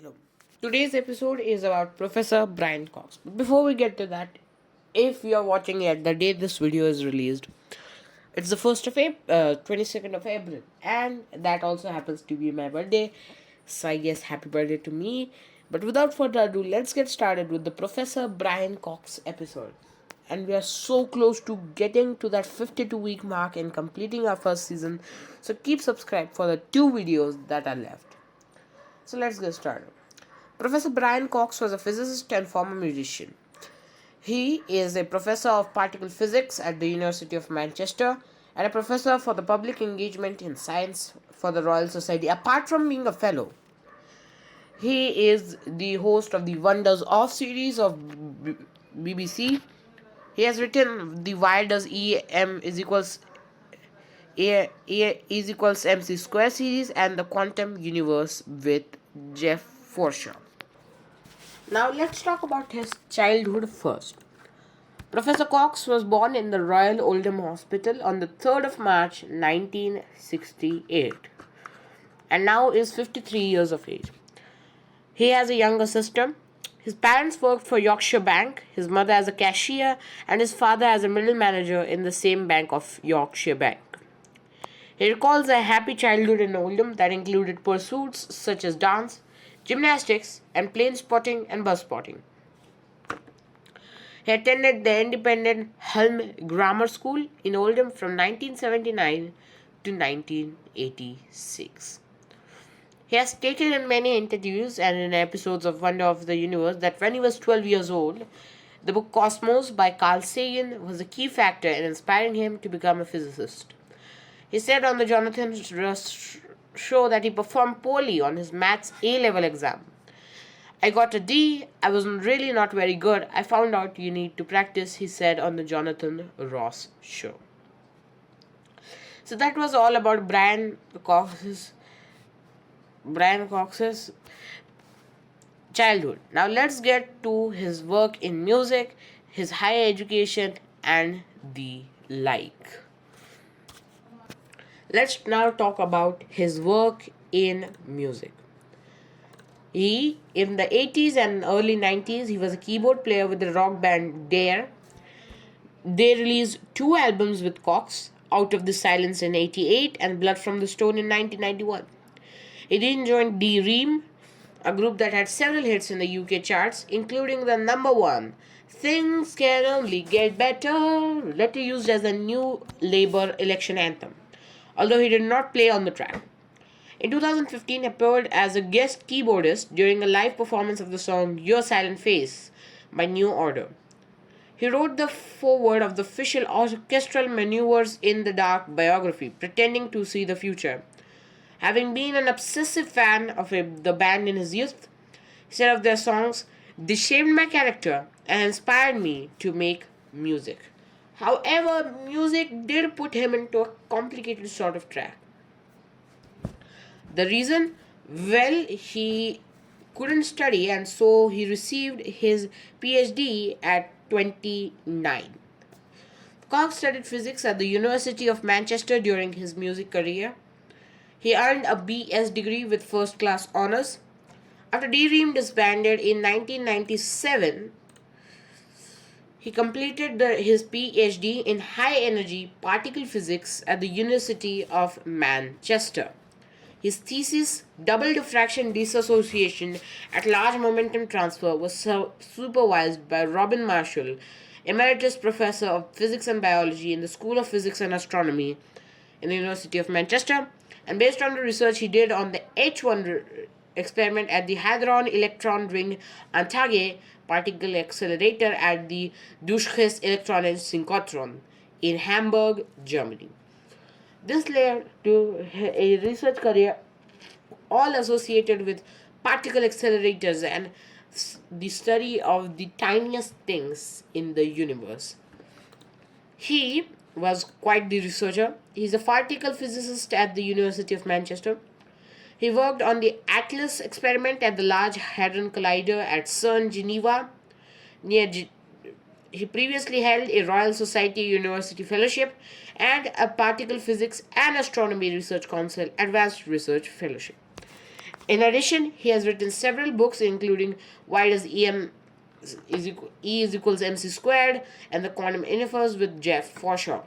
Hello. Today's episode is about Professor Brian Cox. But before we get to that, if you're watching it the day this video is released, it's the 1st of April, 22nd of April, and that also happens to be my birthday. So I guess happy birthday to me. But without further ado, let's get started with the Professor Brian Cox episode. And we are so close to getting to that 52-week mark and completing our first season. So keep subscribed for the 2 videos that are left. So let's get started. Professor Brian Cox was a physicist and former musician. He is a professor of particle physics at the University of Manchester and a professor for the public engagement in science for the Royal Society. Apart from being a fellow, he is the host of the Wonders of series of BBC. He has written the Why Does EM is equals MC square series and the Quantum Universe with Jeff Forshaw. Now let's talk about his childhood first. Professor Cox was born in the Royal Oldham Hospital on the 3rd of March 1968 and now is 53 years of age. He has a younger sister. His parents worked for Yorkshire Bank, his mother as a cashier and his father as a middle manager in the same bank of Yorkshire Bank. He recalls a happy childhood in Oldham that included pursuits such as dance, gymnastics, and plane spotting and bus spotting. He attended the independent Hulme Grammar School in Oldham from 1979 to 1986. He has stated in many interviews and in episodes of Wonder of the Universe that when he was 12 years old, the book Cosmos by Carl Sagan was a key factor in inspiring him to become a physicist. He said on the Jonathan Ross show that he performed poorly on his maths A-level exam. I got a D. I was really not very good. I found out you need to practice, he said on the Jonathan Ross show. So that was all about Brian Cox's childhood. Now let's get to his work in music, his higher education, and the like. Let's now talk about his work in music. In the 80s and early 90s, he was a keyboard player with the rock band Dare. They released 2 albums with Cox, Out of the Silence in 88 and Blood from the Stone in 1991. He then joined D-Ream, a group that had several hits in the UK charts, including the number 1, Things Can Only Get Better, later used as a new Labour election anthem, although he did not play on the track. In 2015, he appeared as a guest keyboardist during a live performance of the song Your Silent Face by New Order. He wrote the foreword of the official Orchestral Maneuvers in the Dark biography, Pretending to See the Future. Having been an obsessive fan of the band in his youth, he said of their songs, "They shaped my character and inspired me to make music." However, music did put him into a complicated sort of track. The reason? Well, he couldn't study and so he received his PhD at 29. Cox studied physics at the University of Manchester during his music career. He earned a BS degree with first class honours. After D-Ream disbanded in 1997, he completed his PhD in high energy particle physics at the University of Manchester. His thesis, Double Diffraction Dissociation at Large Momentum Transfer, was supervised by Robin Marshall, Emeritus Professor of Physics and Biology in the School of Physics and Astronomy in the University of Manchester, and based on the research he did on the H1 experiment at the Hadron Electron Ring Antage Particle Accelerator at the Deutsches Elektronensynchrotron in Hamburg, Germany. This led to a research career all associated with particle accelerators and the study of the tiniest things in the universe. He was quite the researcher. He's a particle physicist at the University of Manchester. He worked on the Atlas experiment at the Large Hadron Collider at CERN, Geneva. He previously held a Royal Society University Fellowship and a Particle Physics and Astronomy Research Council Advanced Research Fellowship. In addition, he has written several books, including Why Does E is equals MC squared and the Quantum Universe with Jeff Forshaw,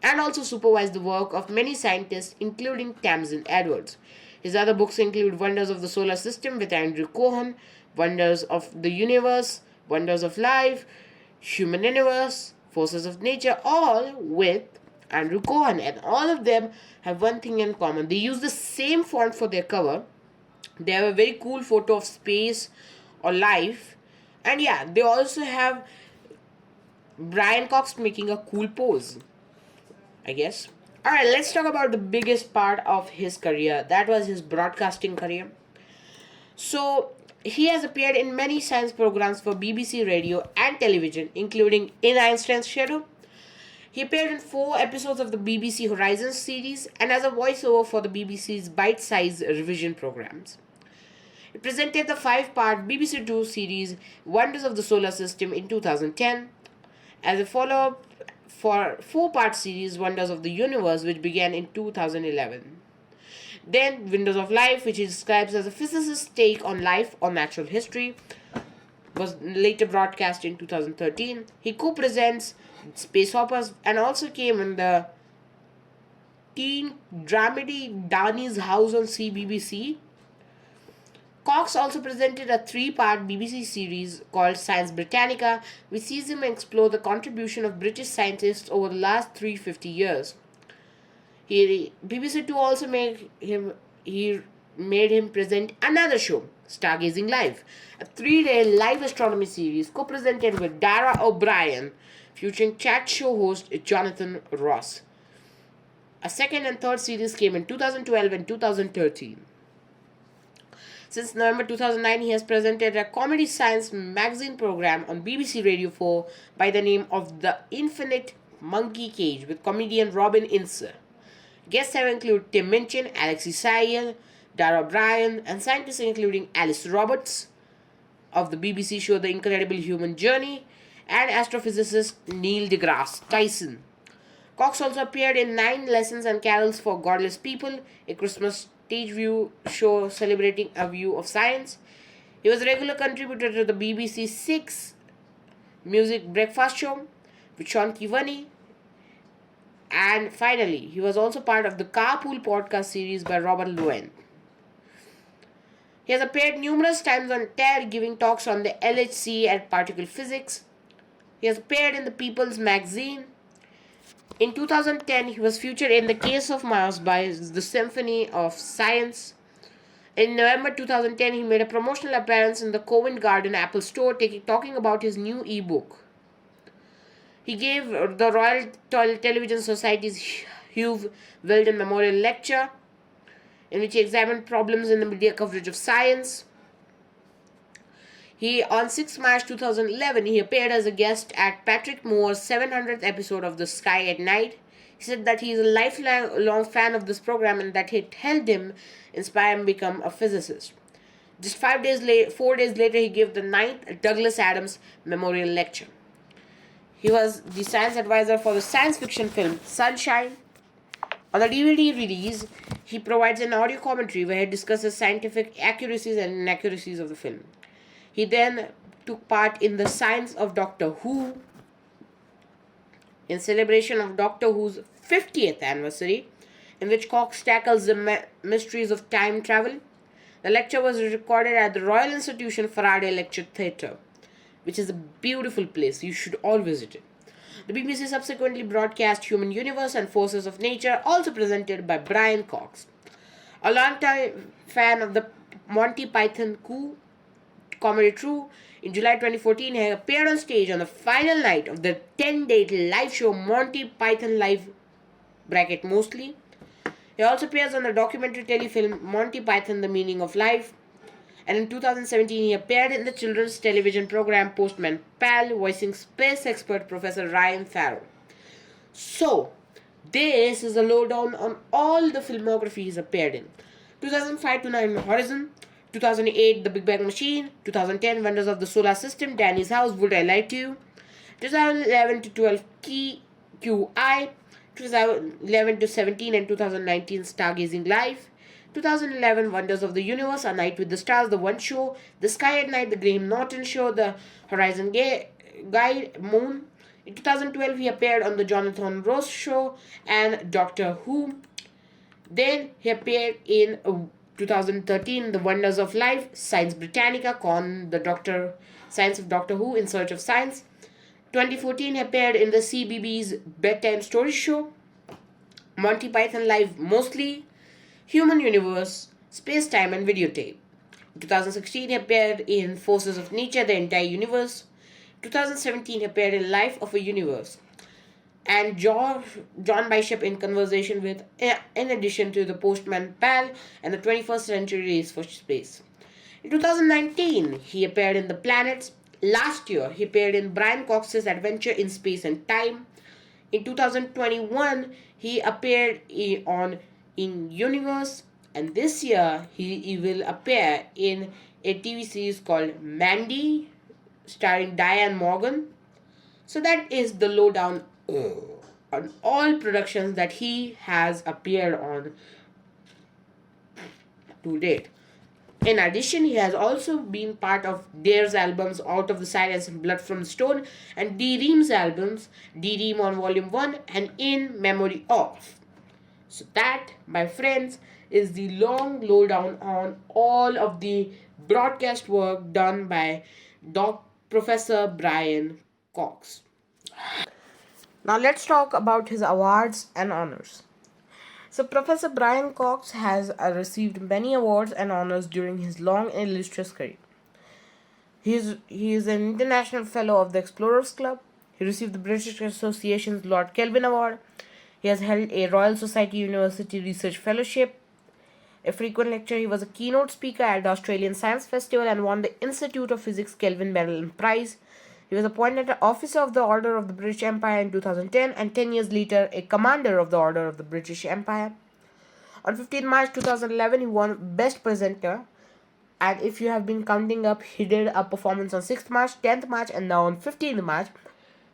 and also supervised the work of many scientists, including Tamsin Edwards. His other books include Wonders of the Solar System with Andrew Cohen, Wonders of the Universe, Wonders of Life, Human Universe, Forces of Nature, all with Andrew Cohen, and all of them have one thing in common. They use the same font for their cover. They have a very cool photo of space or life, and yeah, they also have Brian Cox making a cool pose, I guess. Alright, let's talk about the biggest part of his career. That was his broadcasting career. So, he has appeared in many science programs for BBC radio and television, including In Einstein's Shadow. He appeared in 4 episodes of the BBC Horizons series and as a voiceover for the BBC's bite-sized revision programs. He presented the 5-part BBC Two series Wonders of the Solar System in 2010 as a follow-up for 4-part series Wonders of the Universe, which began in 2011. Then Windows of Life, which he describes as a physicist's take on life or natural history, was later broadcast in 2013. He co-presents Space Hoppers and also came in the teen dramedy Danny's House on CBBC. Cox also presented a 3-part BBC series called Science Britannica, which sees him explore the contribution of British scientists over the last 350 years. BBC Two also made him present another show, Stargazing Live, a 3-day live astronomy series co-presented with Dara O'Brien, featuring chat show host Jonathan Ross. A second and third series came in 2012 and 2013. Since November 2009, he has presented a comedy science magazine program on BBC Radio 4 by the name of The Infinite Monkey Cage with comedian Robin Inser. Guests have included Tim Minchin, Alexei Sayle, Dara O'Brien, and scientists including Alice Roberts of the BBC show The Incredible Human Journey and astrophysicist Neil deGrasse Tyson. Cox also appeared in 9 Lessons and Carols for Godless People, a Christmas stage view show celebrating a view of science. He was a regular contributor to the BBC 6 Music Breakfast Show with Sean Keaveney. And finally, he was also part of the Carpool podcast series by Robert Llewellyn. He has appeared numerous times on TED giving talks on the LHC and particle physics. He has appeared in the People's Magazine. In 2010, he was featured in The Case of Mars by the Symphony of Science. In November 2010, he made a promotional appearance in the Covent Garden Apple Store talking about his new ebook. He gave the Royal Television Society's Hugh Weldon Memorial Lecture, in which he examined problems in the media coverage of science. On 6 March 2011, he appeared as a guest at Patrick Moore's 700th episode of The Sky at Night. He said that he is a lifelong fan of this program and that it helped him inspire him become a physicist. Just 4 days later, he gave the 9th Douglas Adams Memorial Lecture. He was the science advisor for the science fiction film Sunshine. On the DVD release, he provides an audio commentary where he discusses scientific accuracies and inaccuracies of the film. He then took part in The Science of Doctor Who in celebration of Doctor Who's 50th anniversary, in which Cox tackles the mysteries of time travel. The lecture was recorded at the Royal Institution Faraday Lecture Theatre, which is a beautiful place. You should all visit it. The BBC subsequently broadcast Human Universe and Forces of Nature, also presented by Brian Cox. A longtime fan of the Monty Python comedy troupe, in July 2014, he appeared on stage on the final night of the 10-day live show Monty Python Live (mostly). He also appears on the documentary telefilm Monty Python: The Meaning of Life. And in 2017, he appeared in the children's television program Postman Pal, voicing space expert Professor Ryan Farrow. So, this is a lowdown on all the filmography he's appeared in. 2005 to 9 Horizon, 2008 The Big Bang Machine, 2010 Wonders of the Solar System, Danny's House, Would I Lie to You, 2011 to 12 QI, 2011 to 17 and 2019 Stargazing Live, 2011, Wonders of the Universe, A Night with the Stars, The One Show, The Sky at Night, The Graham Norton Show, The Horizon Guide, Moon. In 2012, he appeared on The Jonathan Ross Show and Doctor Who. Then he appeared in 2013, The Wonders of Life, Science Britannica, Science of Doctor Who, In Search of Science. 2014, he appeared in the CBBS Bedtime Story Show, Monty Python Live Mostly, Human Universe, Space Time and Videotape. 2016, he appeared in Forces of Nature, The Entire Universe. 2017, he appeared in Life of a Universe. And John Bishop in Conversation with, in addition to The Postman Pal and The 21st Century Race for Space. In 2019, he appeared in The Planets. Last year, he appeared in Brian Cox's Adventure in Space and Time. In 2021, he appeared in Universe. And this year, he will appear in a TV series called Mandy, starring Diane Morgan. So that is the lowdown on all productions that he has appeared on to date. In addition, he has also been part of Dare's albums Out of the Silence and Blood from the Stone and D. Ream's albums D. Ream on Volume 1 and In Memory of. So that, my friends, is the long lowdown on all of the broadcast work done by Professor Brian Cox. Now let's talk about his awards and honors. So Professor Brian Cox has received many awards and honors during his long and illustrious career. He is an international fellow of the Explorers Club. He received the British Association's Lord Kelvin Award. He has held a Royal Society University Research Fellowship. A frequent lecturer, he was a keynote speaker at the Australian Science Festival and won the Institute of Physics Kelvin Medal and Prize. He was appointed an Officer of the Order of the British Empire in 2010 and 10 years later a Commander of the Order of the British Empire. On 15 March 2011, he won Best Presenter. And if you have been counting up, he did a performance on 6th March, 10th March and now on 15th March.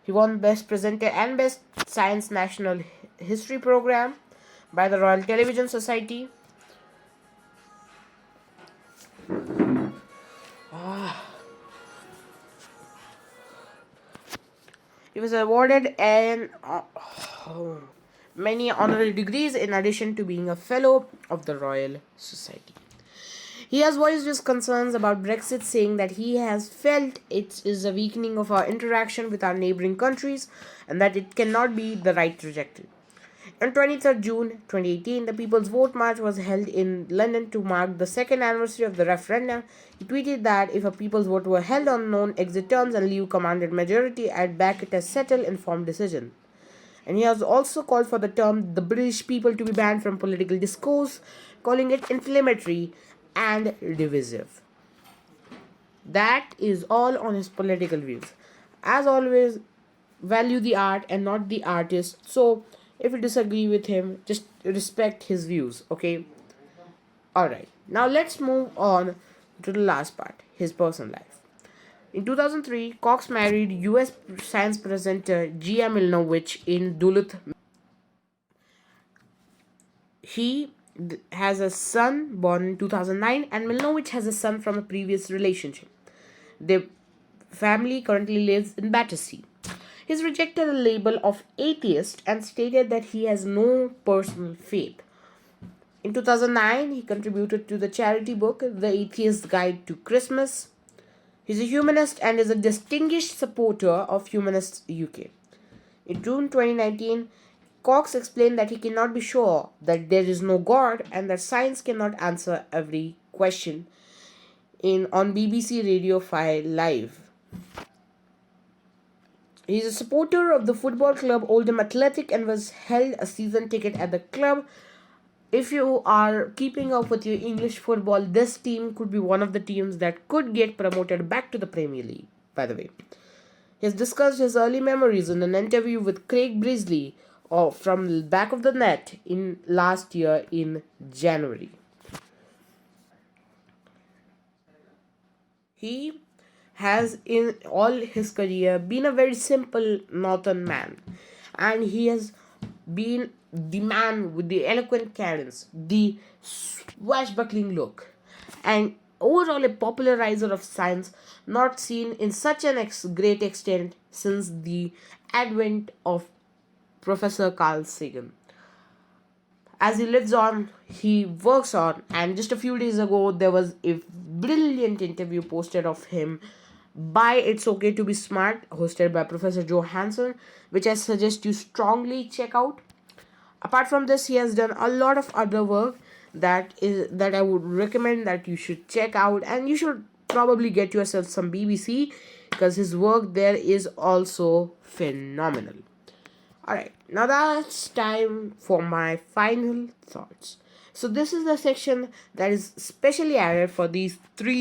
He won Best Presenter and Best Science National History Program by the Royal Television Society. He was awarded many honorary degrees in addition to being a fellow of the Royal Society. He has voiced his concerns about Brexit, saying that he has felt it is a weakening of our interaction with our neighbouring countries and that it cannot be the right trajectory. On 23rd June 2018, the People's Vote March was held in London to mark the second anniversary of the referendum. He tweeted that if a people's vote were held on known exit terms and Leave commanded majority, I'd back it as settled, informed decision. And he has also called for the term the British people to be banned from political discourse, calling it inflammatory and divisive. That is all on his political views. As always, value the art and not the artist. So if you disagree with him, just respect his views, okay? Alright, now let's move on to the last part, his personal life. In 2003, Cox married US science presenter Gia Milnovich in Duluth. He has a son born in 2009 and Milnovich has a son from a previous relationship. Their family currently lives in Battersea. He's rejected the label of atheist and stated that he has no personal faith. In 2009, he contributed to the charity book The Atheist's Guide to Christmas. He's a humanist and is a distinguished supporter of Humanists UK. In June 2019, Cox explained that he cannot be sure that there is no God and that science cannot answer every question on BBC Radio 5 Live. He is a supporter of the football club Oldham Athletic and was held a season ticket at the club. If you are keeping up with your English football, this team could be one of the teams that could get promoted back to the Premier League, by the way. He has discussed his early memories in an interview with Craig Brisley from the Back of the Net in last year in January. He has in all his career been a very simple northern man, and he has being the man with the eloquent cadence, the swashbuckling look, and overall a popularizer of science not seen in such an great extent since the advent of Professor Carl Sagan. As he lives on, he works on, and just a few days ago, there was a brilliant interview posted of him by It's Okay to Be Smart, hosted by Professor Joe Hansen, which I suggest you strongly check out. Apart from this, he has done a lot of other work that I would recommend that you should check out, and you should probably get yourself some BBC because his work there is also phenomenal. Alright, now that's time for my final thoughts. So, this is the section that is specially added for these three